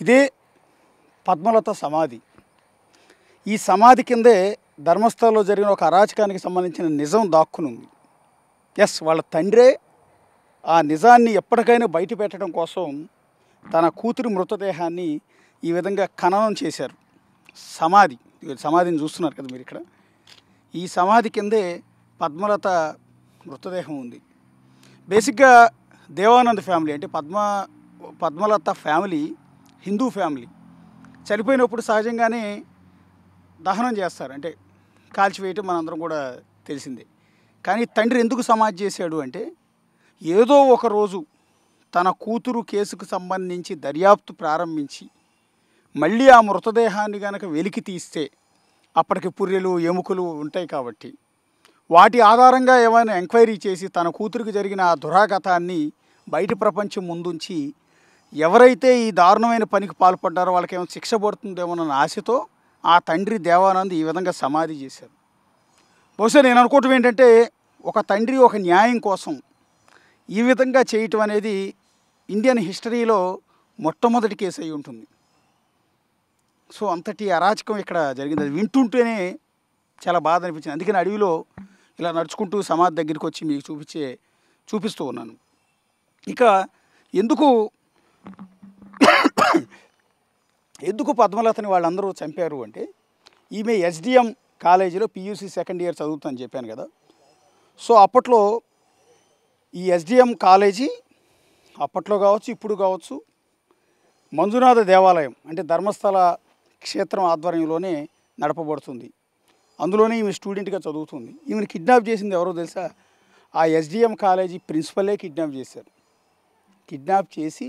ఇదే పద్మలత సమాధి. ఈ సమాధి కిందే ధర్మస్థలంలో జరిగిన ఒక అరాచకానికి సంబంధించిన నిజం దాక్కునుంది. ఎస్, వాళ్ళ తండ్రే ఆ నిజాన్ని ఎప్పటికైనా బయట పెట్టడం కోసం తన కూతురి మృతదేహాన్ని ఈ విధంగా ఖననం చేశారు. సమాధిని చూస్తున్నారు కదా మీరు ఇక్కడ. ఈ సమాధి కిందే పద్మలత మృతదేహం ఉంది. బేసిక్గా దేవానంద్ ఫ్యామిలీ అంటే పద్మలత ఫ్యామిలీ హిందూ ఫ్యామిలీ. చనిపోయినప్పుడు సహజంగానే దహనం చేస్తారు, అంటే కాల్చివేయటం మనందరం కూడా తెలిసిందే. కానీ తండ్రి ఎందుకు సమాధి చేశాడు అంటే, ఏదో ఒక రోజు తన కూతురు కేసుకు సంబంధించి దర్యాప్తు ప్రారంభించి మళ్ళీ ఆ మృతదేహాన్ని కనుక వెలికి తీస్తే అప్పటికి పుర్రెలు ఎముకలు ఉంటాయి కాబట్టి వాటి ఆధారంగా ఏమైనా ఎంక్వైరీ చేసి తన కూతురికి జరిగిన ఆ దురాఘాతాన్ని బయట ప్రపంచం ముందుంచి ఎవరైతే ఈ దారుణమైన పనికి పాల్పడ్డారో వాళ్ళకి ఏమైనా శిక్ష పడుతుందేమోనన్న ఆశతో ఆ తండ్రి దేవానంద్ ఈ విధంగా సమాధి చేశారు. బహుశా నేను అనుకోవటం ఏంటంటే, ఒక తండ్రి ఒక న్యాయం కోసం ఈ విధంగా చేయటం అనేది ఇండియన్ హిస్టరీలో మొట్టమొదటి కేసు అయి ఉంటుంది. సో అంతటి అరాచకం ఇక్కడ జరిగింది. అది వింటుంటేనే చాలా బాధ అనిపించింది. అందుకని అడవిలో ఇలా నడుచుకుంటూ సమాధి దగ్గరికి వచ్చి మీకు చూపిస్తూ ఉన్నాను. ఇక ఎందుకు పద్మలతని వాళ్ళందరూ చంపారు అంటే, ఈమె ఎస్డిఎం కాలేజీలో పియూసీ సెకండ్ ఇయర్ చదువుతుందని చెప్పాను కదా. సో అప్పట్లో ఈ ఎస్డిఎం కాలేజీ అప్పట్లో కావచ్చు ఇప్పుడు కావచ్చు మంజునాథ దేవాలయం అంటే ధర్మస్థల క్షేత్రం ఆధ్వర్యంలోనే నడపబడుతుంది. అందులోనే ఈమె స్టూడెంట్గా చదువుతుంది. ఈమెను కిడ్నాప్ చేసింది ఎవరో తెలుసా? ఆ ఎస్డిఎం కాలేజీ ప్రిన్సిపలే కిడ్నాప్ చేశారు. కిడ్నాప్ చేసి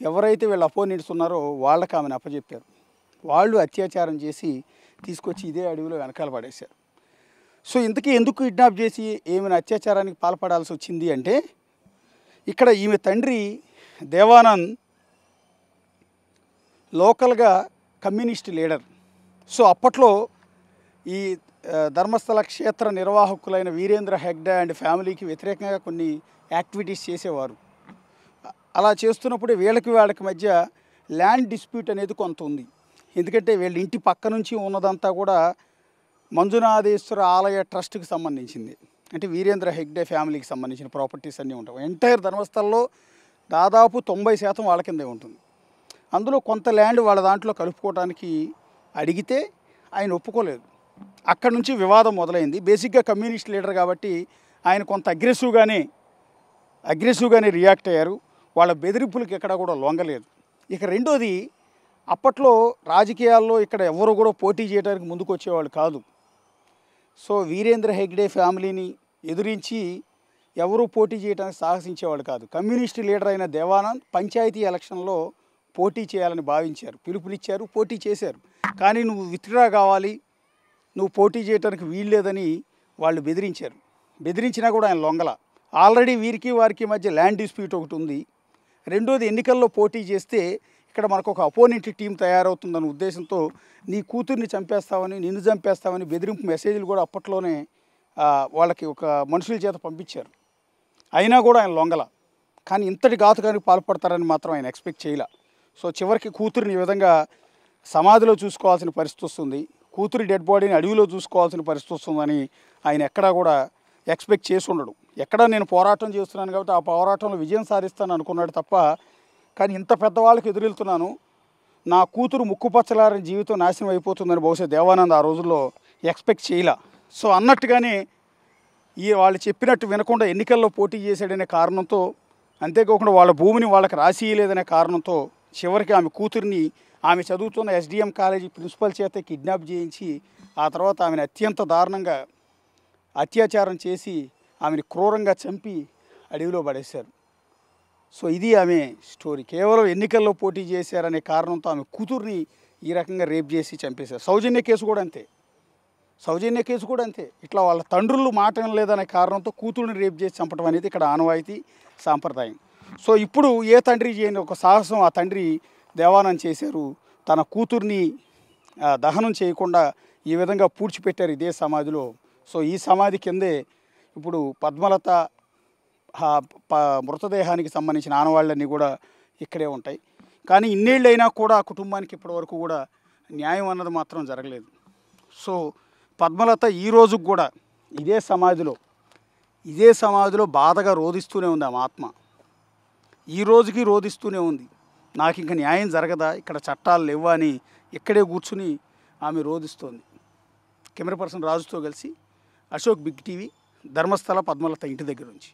ఎవరైతే వీళ్ళు అపోనెంట్స్ ఉన్నారో వాళ్ళకి ఆమెను అప్పచెప్పారు. వాళ్ళు అత్యాచారం చేసి తీసుకొచ్చి ఇదే అడవిలో వెనకాల పడేశారు. సో ఇంతకీ ఎందుకు కిడ్నాప్ చేసి ఈమెను అత్యాచారానికి పాల్పడాల్సి వచ్చింది అంటే, ఇక్కడ ఈమె తండ్రి దేవానంద్ లోకల్గా కమ్యూనిస్ట్ లీడర్. సో అప్పట్లో ఈ ధర్మస్థల క్షేత్ర నిర్వాహకులైన వీరేంద్ర హెగ్డే అండ్ ఫ్యామిలీకి వ్యతిరేకంగా కొన్ని యాక్టివిటీస్ చేసేవారు. అలా చేస్తున్నప్పుడు వాళ్ళకి మధ్య ల్యాండ్ డిస్ప్యూట్ అనేది కొంత ఉంది. ఎందుకంటే వీళ్ళ ఇంటి పక్క నుంచి ఉన్నదంతా కూడా మంజునాథేశ్వర ఆలయ ట్రస్ట్కి సంబంధించింది. అంటే వీరేంద్ర హెగ్డే ఫ్యామిలీకి సంబంధించిన ప్రాపర్టీస్ అన్నీ ఉంటాయి. ఎంటైర్ ధర్మస్థలంలో దాదాపు 90% వాళ్ళ కిందే ఉంటుంది. అందులో కొంత ల్యాండ్ వాళ్ళ దాంట్లో కలుపుకోవడానికి అడిగితే ఆయన ఒప్పుకోలేదు. అక్కడ నుంచి వివాదం మొదలైంది. బేసిక్గా కమ్యూనిస్ట్ లీడర్ కాబట్టి ఆయన కొంత అగ్రెసివ్గానే రియాక్ట్ అయ్యారు. వాళ్ళ బెదిరింపులకి ఎక్కడ కూడా లొంగలేదు. ఇక రెండోది, అప్పట్లో రాజకీయాల్లో ఇక్కడ ఎవరు కూడా పోటీ చేయడానికి ముందుకు వచ్చేవాళ్ళు కాదు. సో వీరేంద్ర హెగ్డే ఫ్యామిలీని ఎదురించి ఎవరూ పోటీ చేయడానికి సాహసించేవాళ్ళు కాదు. కమ్యూనిస్ట్ లీడర్ అయిన దేవానంద్ పంచాయతీ ఎలక్షన్లో పోటీ చేయాలని భావించారు, పిలుపునిచ్చారు, పోటీ చేశారు. కానీ నువ్వు విత్డ్రా కావాలి, నువ్వు పోటీ చేయడానికి వీల్లేదని వాళ్ళు బెదిరించినా కూడా ఆయన లొంగల. ఆల్రెడీ వీరికి వారికి మధ్య ల్యాండ్ డిస్ప్యూట్ ఒకటి ఉంది. రెండోది, ఎన్నికల్లో పోటీ చేస్తే ఇక్కడ మనకు ఒక అపోనెంట్ టీం తయారవుతుందన్న ఉద్దేశంతో నీ కూతుర్ని చంపేస్తామని, నిన్ను చంపేస్తామని బెదిరింపు మెసేజ్లు కూడా అప్పట్లోనే వాళ్ళకి ఒక మనుషుల చేత పంపించారు. అయినా కూడా ఆయన లొంగల. కానీ ఇంతటి ఘాతుకానికి పాల్పడతారని మాత్రం ఆయన ఎక్స్పెక్ట్ చేయలే. సో చివరికి కూతురిని ఈ విధంగా సమాధిలో చూసుకోవాల్సిన పరిస్థితి వస్తుంది, కూతురి డెడ్ బాడీని అడవిలో చూసుకోవాల్సిన పరిస్థితి వస్తుందని ఆయన ఎక్కడా కూడా ఎక్స్పెక్ట్ చేసి ఉండడు. ఎక్కడా నేను పోరాటం చేస్తున్నాను కాబట్టి ఆ పోరాటంలో విజయం సాధిస్తాను అనుకున్నాడు తప్ప, కానీ ఇంత పెద్దవాళ్ళకి ఎదురెళ్తున్నాను, నా కూతురు ముక్కుపచ్చలారని జీవితం నాశనం అయిపోతుందని బహుశా దేవానంద్ ఆ రోజుల్లో ఎక్స్పెక్ట్ చేయలే. సో అన్నట్టుగానే వాళ్ళు చెప్పినట్టు వినకుండా ఎన్నికల్లో పోటీ చేశాడనే కారణంతో, అంతేకాకుండా వాళ్ళ భూమిని వాళ్ళకి రాసియలేదనే కారణంతో చివరికి ఆమె కూతురిని ఆమె చదువుతున్న ఎస్డిఎం కాలేజీ ప్రిన్సిపల్ చేత కిడ్నాప్ చేయించి ఆ తర్వాత ఆమెను అత్యంత దారుణంగా అత్యాచారం చేసి ఆమెను క్రూరంగా చంపి అడవిలో పడేశారు. సో ఇది ఆమె స్టోరీ. కేవలం ఎన్నికల్లో పోటీ చేశారనే కారణంతో ఆమె కూతుర్ని ఈ రకంగా రేప్ చేసి చంపేశారు. సౌజన్య కేసు కూడా అంతే. ఇట్లా వాళ్ళ తండ్రులు మాట లేదనే కారణంతో కూతుర్ని రేప్ చేసి చంపడం అనేది ఇక్కడ ఆనవాయితీ, సాంప్రదాయం. సో ఇప్పుడు ఏ తండ్రి చేయని ఒక సాహసం ఆ తండ్రి దేవానంద్ చేశారు. తన కూతుర్ని దహనం చేయకుండా ఈ విధంగా పూడ్చిపెట్టారు ఇదే సమాధిలో. సో ఈ సమాధి కిందే ఇప్పుడు పద్మలత మృతదేహానికి సంబంధించిన ఆనవాళ్ళన్నీ కూడా ఇక్కడే ఉంటాయి. కానీ ఇన్నేళ్ళైనా కూడా ఆ కుటుంబానికి ఇప్పటివరకు కూడా న్యాయం అన్నది మాత్రం జరగలేదు. సో పద్మలత ఈ రోజుకు కూడా ఇదే సమాధిలో బాధగా రోదిస్తూనే ఉంది ఆమె ఆత్మ. ఈ రోజుకి రోదిస్తూనే ఉంది. నాకు ఇంక న్యాయం జరగదా, ఇక్కడ చట్టాలు లేవా అని ఇక్కడే కూర్చుని ఆమె రోదిస్తోంది. కెమెరా పర్సన్ రాజుతో కలిసి అశోక్, బిగ్ టీవీ, ధర్మస్థల పద్మలత ఇంటి దగ్గర నుంచి.